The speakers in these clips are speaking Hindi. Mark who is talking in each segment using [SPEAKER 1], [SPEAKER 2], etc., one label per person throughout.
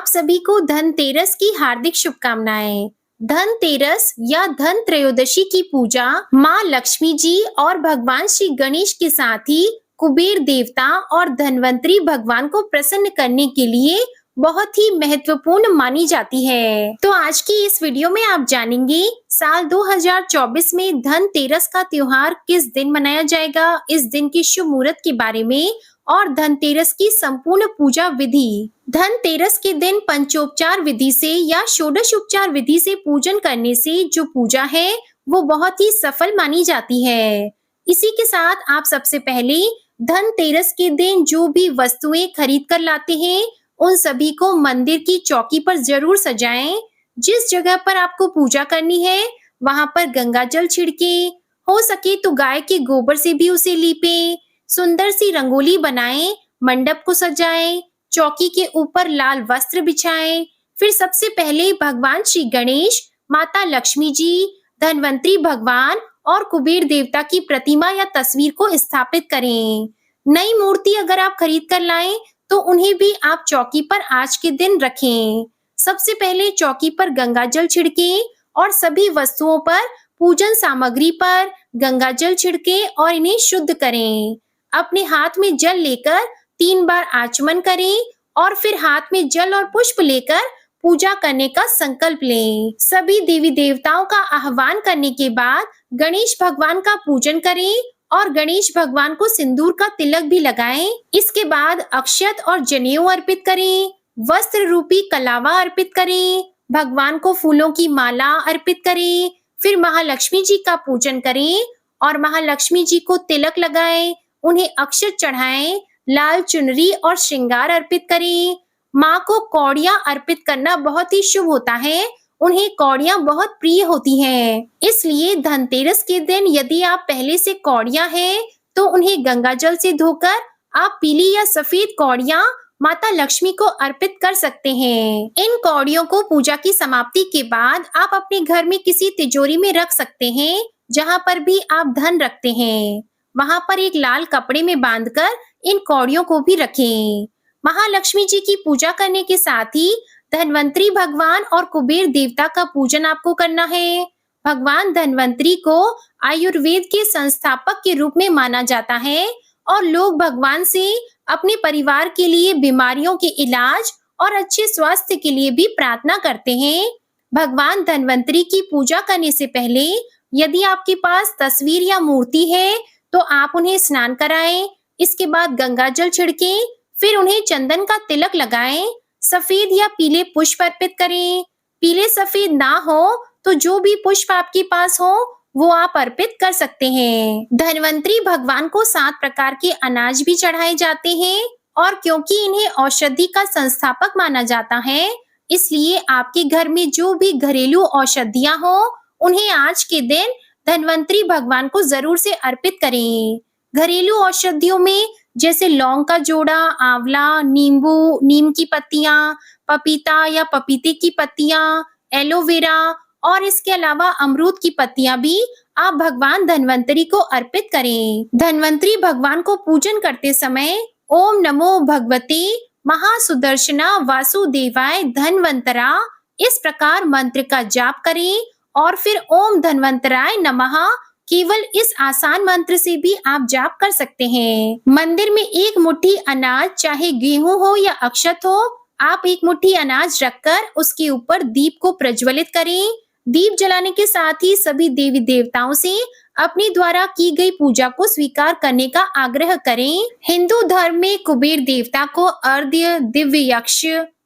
[SPEAKER 1] आप सभी को धनतेरस की हार्दिक शुभकामनाएं। धनतेरस या धन त्रयोदशी की पूजा माँ लक्ष्मी जी और भगवान श्री गणेश के साथ ही कुबेर देवता और धनवंतरी भगवान को प्रसन्न करने के लिए बहुत ही महत्वपूर्ण मानी जाती है। तो आज की इस वीडियो में आप जानेंगे साल 2024 में धनतेरस का त्योहार किस दिन मनाया जाएगा, इस दिन की शुभ मुहूर्त के बारे में और धनतेरस की संपूर्ण पूजा विधि। धनतेरस के दिन पंचोपचार विधि से या षोडश उपचार विधि से पूजन करने से जो पूजा है वो बहुत ही सफल मानी जाती है। इसी के साथ आप सबसे पहले धनतेरस के दिन जो भी वस्तुएं खरीद कर लाते हैं उन सभी को मंदिर की चौकी पर जरूर सजाएं। जिस जगह पर आपको पूजा करनी है वहां पर गंगा जल छिड़के, हो सके तो गाय के गोबर से भी उसे लीपें, सुंदर सी रंगोली बनाएं, मंडप को सजाएं, चौकी के ऊपर लाल वस्त्र बिछाएं। फिर सबसे पहले भगवान श्री गणेश, माता लक्ष्मी जी, धनवंतरी भगवान और कुबेर देवता की प्रतिमा या तस्वीर को स्थापित करें। नई मूर्ति अगर आप खरीद कर लाएं तो उन्हें भी आप चौकी पर आज के दिन रखें। सबसे पहले चौकी पर गंगा जल छिड़कें और सभी वस्तुओं पर, पूजन सामग्री पर गंगा जल छिड़कें और इन्हें शुद्ध करें। अपने हाथ में जल लेकर 3 बार आचमन करें और फिर हाथ में जल और पुष्प लेकर पूजा करने का संकल्प लें। सभी देवी देवताओं का आह्वान करने के बाद गणेश भगवान का पूजन करें और गणेश भगवान को सिंदूर का तिलक भी लगाएं। इसके बाद अक्षत और जनेऊ अर्पित करें, वस्त्र रूपी कलावा अर्पित करें, भगवान को फूलों की माला अर्पित करें। फिर महालक्ष्मी जी का पूजन करें और महालक्ष्मी जी को तिलक लगाएं, उन्हें अक्षत चढ़ाएं, लाल चुनरी और श्रृंगार अर्पित करें। माँ को कौड़ियाँ अर्पित करना बहुत ही शुभ होता है, उन्हें कौड़ियाँ बहुत प्रिय होती हैं। इसलिए धनतेरस के दिन यदि आप पहले से कौड़ियाँ हैं तो उन्हें गंगा जल से धोकर आप पीली या सफेद कौड़ियाँ माता लक्ष्मी को अर्पित कर सकते हैं। इन कौड़ियों को पूजा की समाप्ति के बाद आप अपने घर में किसी तिजोरी में रख सकते हैं, जहाँ पर भी आप धन रखते हैं वहां पर एक लाल कपड़े में बांधकर इन कौड़ियों को भी रखें। महालक्ष्मी जी की पूजा करने के साथ ही धनवंतरी भगवान और कुबेर देवता का पूजन आपको करना है। भगवान धनवंतरी को आयुर्वेद के संस्थापक के रूप में माना जाता है और लोग भगवान से अपने परिवार के लिए बीमारियों के इलाज और अच्छे स्वास्थ्य के लिए भी प्रार्थना करते हैं। भगवान धनवंतरी की पूजा करने से पहले यदि आपके पास तस्वीर या मूर्ति है तो आप उन्हें स्नान कराएं। इसके बाद गंगा जल छिड़कें, फिर उन्हें चंदन का तिलक लगाएं, सफेद या पीले पुष्प अर्पित करें। पीले सफेद ना हो तो जो भी पुष्प आपके पास हो वो आप अर्पित कर सकते हैं। धनवंतरी भगवान को 7 प्रकार के अनाज भी चढ़ाए जाते हैं और क्योंकि इन्हें औषधि का संस्थापक माना जाता है इसलिए आपके घर में जो भी घरेलू औषधियां हो उन्हें आज के दिन धनवंतरी भगवान को जरूर से अर्पित करें। घरेलू औषधियों में जैसे लौंग का जोड़ा, आंवला, नींबू, नीम की पत्तियां, पपीता या पपीते की पत्तियां, एलोवेरा और इसके अलावा अमरूद की पत्तियां भी आप भगवान धनवंतरी को अर्पित करें। धनवंतरी भगवान को पूजन करते समय ओम नमो भगवते महासुदर्शना वासुदेवाय धनवंतरा इस प्रकार मंत्र का जाप करें और फिर ओम धनवंतराय नमः केवल इस आसान मंत्र से भी आप जाप कर सकते हैं। मंदिर में एक मुट्ठी अनाज, चाहे गेहूं हो या अक्षत हो, आप एक मुट्ठी अनाज रखकर उसके ऊपर दीप को प्रज्वलित करें। दीप जलाने के साथ ही सभी देवी देवताओं से अपने द्वारा की गई पूजा को स्वीकार करने का आग्रह करें। हिंदू धर्म में कुबेर देवता को अर्ध्य, दिव्य यक्ष,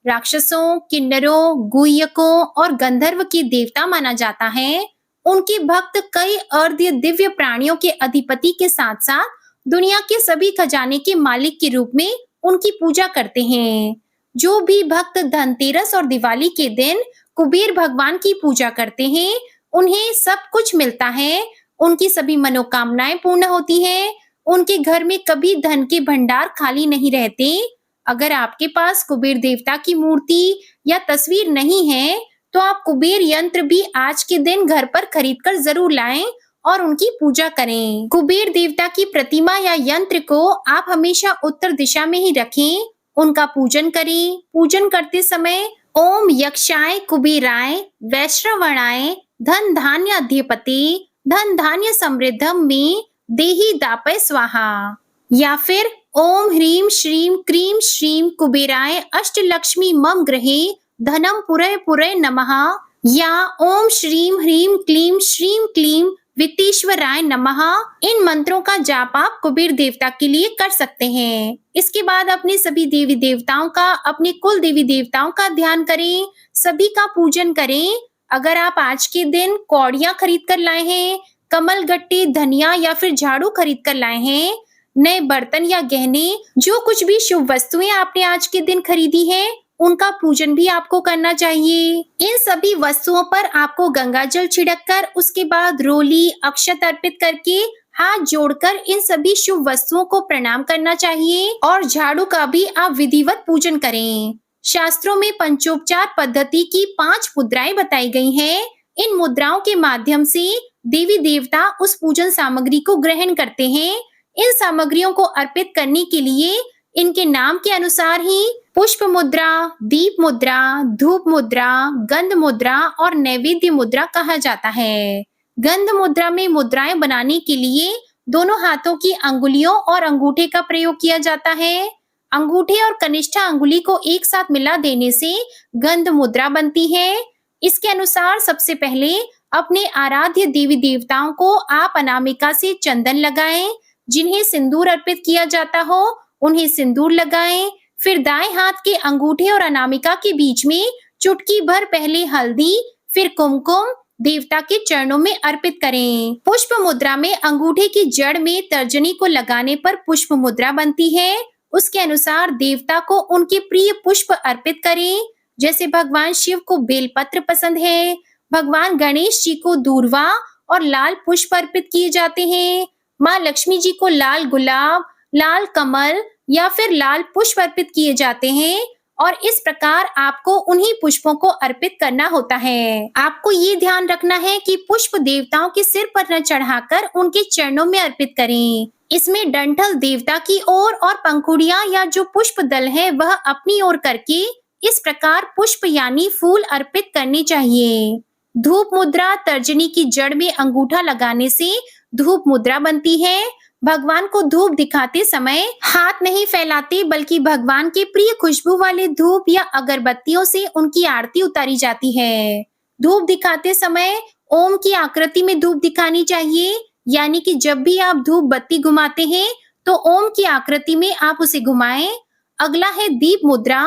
[SPEAKER 1] राक्षसों, किन्नरों, गुह्यकों और गंधर्व के देवता माना जाता है। उनके भक्त कई अर्ध्य दिव्य प्राणियों के अधिपति के साथ साथ दुनिया के सभी खजाने के मालिक के रूप में उनकी पूजा करते हैं। जो भी भक्त धनतेरस और दिवाली के दिन कुबेर भगवान की पूजा करते हैं उन्हें सब कुछ मिलता है, उनकी सभी मनोकामनाएं पूर्ण होती हैं, उनके घर में कभी धन के भंडार खाली नहीं रहते। अगर आपके पास कुबेर देवता की मूर्ति या तस्वीर नहीं है तो आप कुबेर यंत्र भी आज के दिन घर पर खरीदकर जरूर लाएं और उनकी पूजा करें। कुबेर देवता की प्रतिमा या यंत्र को आप हमेशा उत्तर दिशा में ही रखें। उनका पूजन करें। पूजन करते समय ओम यक्षाय कुबेराय वैश्रवणाय धन धान्य अधिपते धन धान्य समृद्धम में देहि दापय स्वाहा, या फिर ओम ह्रीम श्रीम क्रीम श्रीम कुबेराय अष्टलक्ष्मी मम गृहे धनम पुरय पुरय नमः, या ओम श्रीम ह्रीम क्लीम श्रीम क्लीम वित्तीश्वराय नमः। इन मंत्रों का जाप आप कुबेर देवता के लिए कर सकते हैं। इसके बाद अपने सभी देवी देवताओं का, अपने कुल देवी देवताओं का ध्यान करें, सभी का पूजन करें। अगर आप आज के दिन कौड़ियां खरीद कर लाए हैं, कमल गट्टे, धनिया या फिर झाड़ू खरीद कर लाए हैं, नए बर्तन या गहने, जो कुछ भी शुभ वस्तुएं आपने आज के दिन खरीदी हैं, उनका पूजन भी आपको करना चाहिए। इन सभी वस्तुओं पर आपको गंगा जल छिड़ककर, उसके बाद रोली अक्षत अर्पित करके, हाथ जोड़कर इन सभी शुभ वस्तुओं को प्रणाम करना चाहिए और झाड़ू का भी आप विधिवत पूजन करें। शास्त्रों में पंचोपचार पद्धति की 5 मुद्राएं बताई गई हैं। इन मुद्राओं के माध्यम से देवी देवता उस पूजन सामग्री को ग्रहण करते हैं। इन सामग्रियों को अर्पित करने के लिए इनके नाम के अनुसार ही पुष्प मुद्रा, दीप मुद्रा, धूप मुद्रा, गंध मुद्रा और नैवेद्य मुद्रा कहा जाता है। गंध मुद्रा में मुद्राएं बनाने के लिए दोनों हाथों की अंगुलियों और अंगूठे का प्रयोग किया जाता है। अंगूठे और कनिष्ठा अंगुली को एक साथ मिला देने से गंध मुद्रा बनती है। इसके अनुसार सबसे पहले अपने आराध्य देवी देवताओं को आप अनामिका से चंदन लगाएं। जिन्हें सिंदूर अर्पित किया जाता हो उन्हें सिंदूर लगाएं। फिर दाएं हाथ के अंगूठे और अनामिका के बीच में चुटकी भर पहले हल्दी, फिर कुमकुम देवता के चरणों में अर्पित करें। पुष्प मुद्रा में अंगूठे की जड़ में तर्जनी को लगाने पर पुष्प मुद्रा बनती है। उसके अनुसार देवता को उनके प्रिय पुष्प अर्पित करें। जैसे भगवान शिव को बेलपत्र पसंद है, भगवान गणेश जी को दूर्वा और लाल पुष्प अर्पित किए जाते हैं, माँ लक्ष्मी जी को लाल गुलाब, लाल कमल या फिर लाल पुष्प अर्पित किए जाते हैं और इस प्रकार आपको उन्हीं पुष्पों को अर्पित करना होता है। आपको ये ध्यान रखना है कि पुष्प देवताओं के सिर पर न चढ़ाकर उनके चरणों में अर्पित करें। इसमें डंठल देवता की ओर और पंखुड़ियां या जो पुष्प दल है वह अपनी ओर करके इस प्रकार पुष्प यानी फूल अर्पित करने चाहिए। धूप मुद्रा तर्जनी की जड़ में अंगूठा लगाने से धूप मुद्रा बनती है। भगवान को धूप दिखाते समय हाथ नहीं फैलाते बल्कि भगवान के प्रिय खुशबू वाले धूप या अगरबत्तियों से उनकी आरती उतारी जाती है। धूप दिखाते समय ओम की आकृति में धूप दिखानी चाहिए, यानी कि जब भी आप धूप बत्ती घुमाते हैं तो ओम की आकृति में आप उसे घुमाएं। अगला है दीप मुद्रा।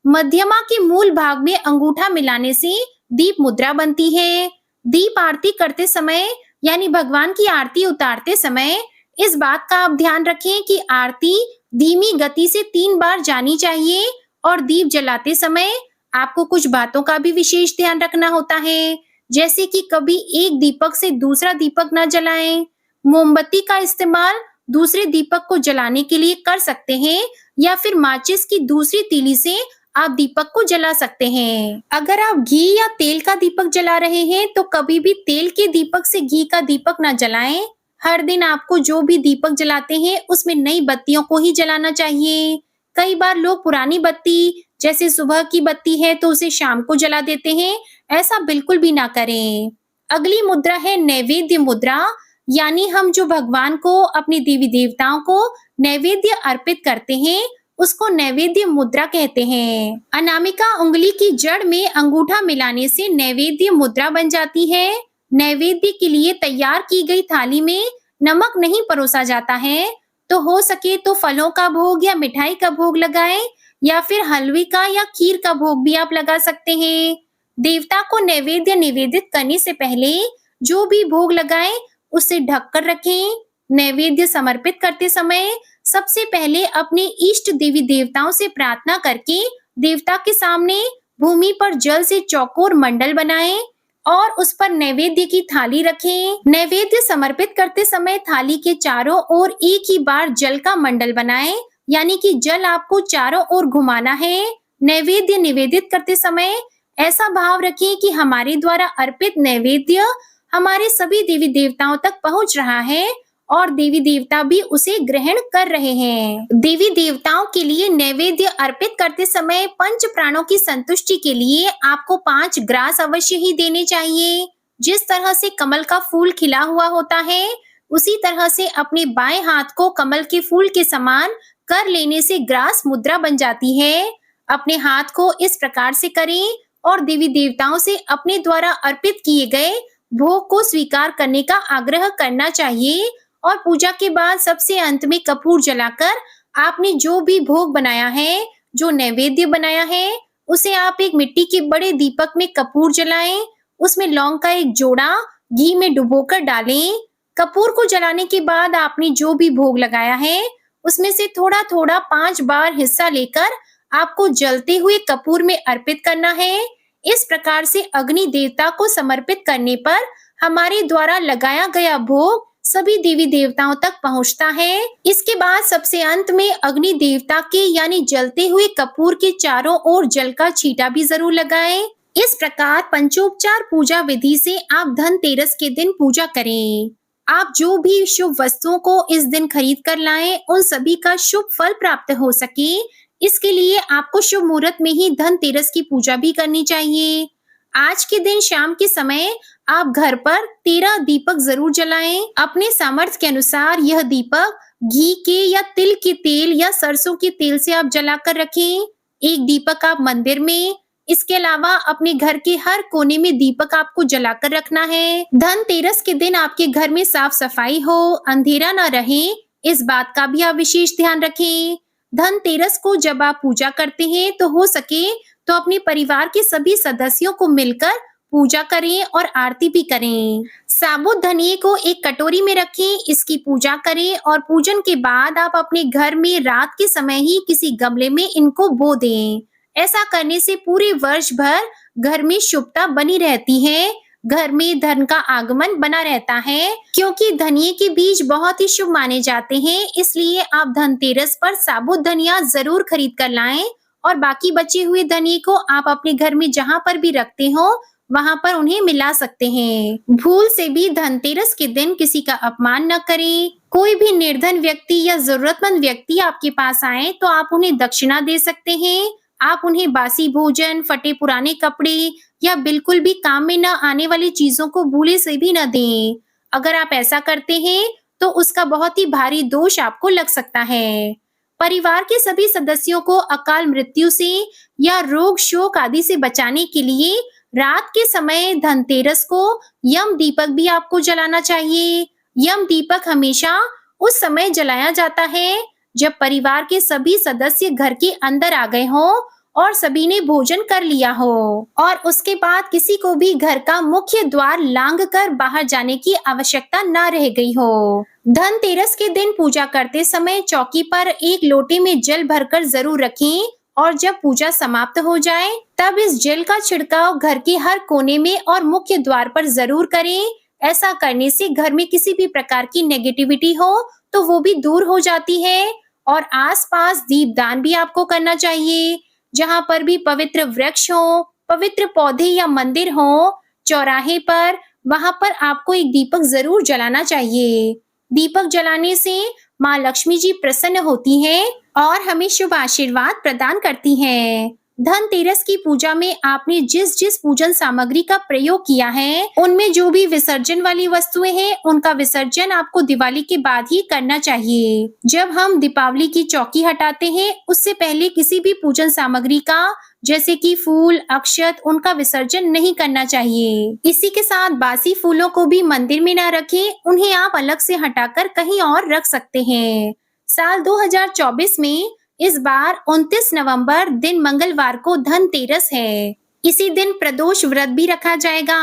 [SPEAKER 1] मध्यमा के मूल भाग में अंगूठा मिलाने से दीप मुद्रा बनती है। दीप आरती करते समय यानी भगवान की आरती उतारते समय इस बात का आप ध्यान रखें कि आरती धीमी गति से 3 बार जानी चाहिए और दीप जलाते समय आपको कुछ बातों का भी विशेष ध्यान रखना होता है, जैसे कि कभी एक दीपक से दूसरा दीपक न जलाएं। मोमबत्ती का इस्तेमाल दूसरे दीपक को जलाने के लिए कर सकते हैं या फिर माचिस की दूसरी तीली से आप दीपक को जला सकते हैं। अगर आप घी या तेल का दीपक जला रहे हैं तो कभी भी तेल के दीपक से घी का दीपक न जलाएं। हर दिन आपको जो भी दीपक जलाते हैं उसमें नई बत्तियों को ही जलाना चाहिए। कई बार लोग पुरानी बत्ती जैसे सुबह की बत्ती है तो उसे शाम को जला देते हैं, ऐसा बिल्कुल भी ना करें। अगली मुद्रा है नैवेद्य मुद्रा, यानी हम जो भगवान को, अपने देवी देवताओं को नैवेद्य अर्पित करते हैं उसको नैवेद्य मुद्रा कहते हैं। अनामिका उंगली की जड़ में अंगूठा मिलाने से नैवेद्य मुद्रा बन जाती है। नैवेद्य के लिए तैयार की गई थाली में नमक नहीं परोसा जाता है, तो हो सके तो फलों का भोग या मिठाई का भोग लगाएं या फिर हलवे का या खीर का भोग भी आप लगा सकते हैं। देवता को नैवेद्य निवेदित करने से पहले जो भी भोग लगाएं उसे ढक कर रखें। नैवेद्य समर्पित करते समय सबसे पहले अपने इष्ट देवी देवताओं से प्रार्थना करके देवता के सामने भूमि पर जल से चौकोर मंडल बनाएं और उस पर नैवेद्य की थाली रखें। नैवेद्य समर्पित करते समय थाली के चारों ओर एक ही बार जल का मंडल बनाएं, यानी कि जल आपको चारों ओर घुमाना है। नैवेद्य निवेदित करते समय ऐसा भाव रखें कि हमारे द्वारा अर्पित नैवेद्य हमारे सभी देवी देवताओं तक पहुंच रहा है और देवी देवता भी उसे ग्रहण कर रहे हैं। देवी देवताओं के लिए नैवेद्य अर्पित करते समय पंच प्राणों की संतुष्टि के लिए आपको 5 ग्रास अवश्य ही देने चाहिए। जिस तरह से कमल का फूल खिला हुआ होता है, उसी तरह से अपने बाएं हाथ को कमल के फूल के समान कर लेने से ग्रास मुद्रा बन जाती है। अपने हाथ को इस प्रकार से करें और देवी देवताओं से अपने द्वारा अर्पित किए गए भोग को स्वीकार करने का आग्रह करना चाहिए। और पूजा के बाद सबसे अंत में कपूर जलाकर आपने जो भी भोग बनाया है, जो नैवेद्य बनाया है, उसे आप एक मिट्टी के बड़े दीपक में कपूर जलाएं। उसमें लौंग का एक जोड़ा घी में डुबोकर डालें। कपूर को जलाने के बाद आपने जो भी भोग लगाया है, उसमें से थोड़ा थोड़ा 5 बार हिस्सा लेकर आपको जलते हुए कपूर में अर्पित करना है। इस प्रकार से अग्नि देवता को समर्पित करने पर हमारे द्वारा लगाया गया भोग सभी देवी देवताओं तक पहुंचता है। इसके बाद सबसे अंत में अग्नि देवता के यानी जलते हुए कपूर के चारों ओर जल का छींटा भी जरूर लगाएं। इस प्रकार पंचोपचार पूजा विधि से आप धनतेरस के दिन पूजा करें। आप जो भी शुभ वस्तुओं को इस दिन खरीद कर लाएं, उन सभी का शुभ फल प्राप्त हो सके, इसके लिए आपको शुभ मुहूर्त में ही धनतेरस की पूजा भी करनी चाहिए। आज के दिन शाम के समय आप घर पर 13 दीपक जरूर जलाएं। अपने सामर्थ्य के अनुसार यह दीपक घी के या तिल के तेल या सरसों के तेल से आप जलाकर रखें। एक दीपक आप मंदिर में, इसके अलावा अपने घर के हर कोने में दीपक आपको जलाकर रखना है। धनतेरस के दिन आपके घर में साफ सफाई हो, अंधेरा न रहे, इस बात का भी आप विशेष ध्यान रखें। धनतेरस को जब आप पूजा करते हैं तो हो सके तो अपने परिवार के सभी सदस्यों को मिलकर पूजा करें और आरती भी करें। साबुत धनिये को एक कटोरी में रखें, इसकी पूजा करें और पूजन के बाद आप अपने घर में रात के समय ही किसी गमले में इनको बो दें। ऐसा करने से पूरे वर्ष भर घर में शुभता बनी रहती है, घर में धन का आगमन बना रहता है। क्योंकि धनिये के बीज बहुत ही शुभ माने जाते हैं, इसलिए आप धनतेरस पर साबुत धनिया जरूर खरीद कर लाएं और बाकी बचे हुए धनिये को आप अपने घर में जहां पर भी रखते हो वहां पर उन्हें मिला सकते हैं। भूल से भी धनतेरस के दिन किसी का अपमान न करें। कोई भी निर्धन व्यक्ति या जरूरतमंद व्यक्ति आपके पास आए तो आप उन्हें दक्षिणा दे सकते हैं। आप उन्हें बासी भोजन, फटे पुराने कपड़े या बिल्कुल भी काम में न आने वाली चीजों को भूले से भी न दें। अगर आप ऐसा करते हैं तो उसका बहुत ही भारी दोष आपको लग सकता है। परिवार के सभी सदस्यों को अकाल मृत्यु से या रोग शोक आदि से बचाने के लिए रात के समय धनतेरस को यम दीपक भी आपको जलाना चाहिए। यम दीपक हमेशा उस समय जलाया जाता है जब परिवार के सभी सदस्य घर के अंदर आ गए हों और सभी ने भोजन कर लिया हो और उसके बाद किसी को भी घर का मुख्य द्वार लांघ कर बाहर जाने की आवश्यकता न रह गई हो। धनतेरस के दिन पूजा करते समय चौकी पर एक लोटे में जल भरकर जरूर रखें और जब पूजा समाप्त हो जाए तब इस जल का छिड़काव घर के हर कोने में और मुख्य द्वार पर जरूर करें। ऐसा करने से घर में किसी भी प्रकार की नेगेटिविटी हो तो वो भी दूर हो जाती है। और आसपास दीपदान भी आपको करना चाहिए। जहां पर भी पवित्र वृक्ष हो, पवित्र पौधे या मंदिर हो, चौराहे पर, वहां पर आपको एक दीपक जरूर जलाना चाहिए। दीपक जलाने से माँ लक्ष्मी जी प्रसन्न होती हैं और हमें शुभ आशीर्वाद प्रदान करती हैं। धनतेरस की पूजा में आपने जिस जिस पूजन सामग्री का प्रयोग किया है, उनमें जो भी विसर्जन वाली वस्तुएं हैं, उनका विसर्जन आपको दिवाली के बाद ही करना चाहिए। जब हम दीपावली की चौकी हटाते हैं, उससे पहले किसी भी पूजन सामग्री का जैसे कि फूल, अक्षत, उनका विसर्जन नहीं करना चाहिए। इसी के साथ बासी फूलों को भी मंदिर में न रखें, उन्हें आप अलग से हटाकर कहीं और रख सकते हैं। साल 2024 में इस बार 29 नवंबर दिन मंगलवार को धनतेरस है। इसी दिन प्रदोष व्रत भी रखा जाएगा।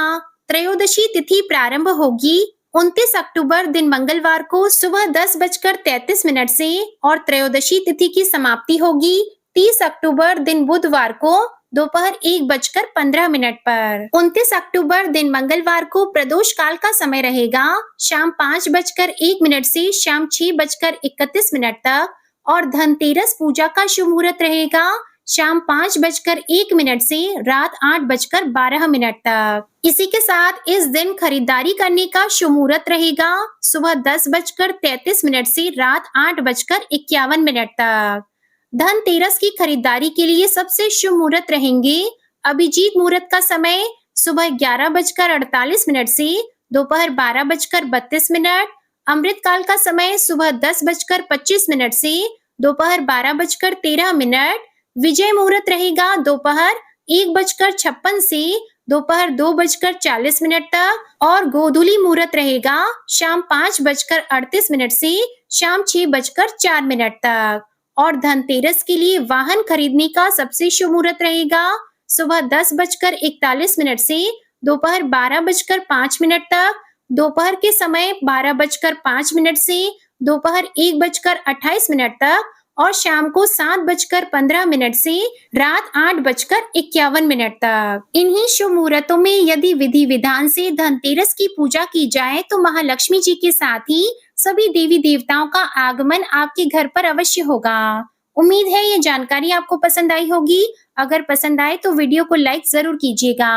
[SPEAKER 1] त्रयोदशी तिथि प्रारंभ होगी 29 अक्टूबर दिन मंगलवार को सुबह 10:33 से और त्रयोदशी तिथि की समाप्ति होगी 30 अक्टूबर दिन बुधवार को दोपहर 1:15 पर। 29 अक्टूबर दिन मंगलवार को प्रदोष काल का समय रहेगा शाम 5:01 से शाम 6:31 तक और धनतेरस पूजा का शुभ मुहूर्त रहेगा शाम 5:01 से रात 8:12 तक। इसी के साथ इस दिन खरीदारी करने का शुभ मुहूर्त रहेगा सुबह 10:33 से रात 8:51 तक। धनतेरस की खरीदारी के लिए सबसे शुभ मुहूर्त रहेंगे अभिजीत मुहूर्त का समय सुबह 11:48 से दोपहर 12:32, अमृतकाल का समय सुबह 10:25 से दोपहर 12:13, विजय मुहूर्त रहेगा दोपहर 1:56 से दोपहर 2:40 तक और गोधूली मुहूर्त रहेगा शाम 5:38 से शाम 6:04 तक। और धनतेरस के लिए वाहन खरीदने का सबसे शुभ मुहूर्त रहेगा सुबह 10:41 से दोपहर 12:05 तक, दोपहर के समय 12:05 से दोपहर 1:28 तक और शाम को 7:15 से रात 8:51 तक। इन्हीं शुभ मुहूर्तों में यदि विधि विधान से धनतेरस की पूजा की जाए तो महालक्ष्मी जी के साथ ही सभी देवी देवताओं का आगमन आपके घर पर अवश्य होगा। उम्मीद है ये जानकारी आपको पसंद आई होगी। अगर पसंद आए तो वीडियो को लाइक जरूर कीजिएगा।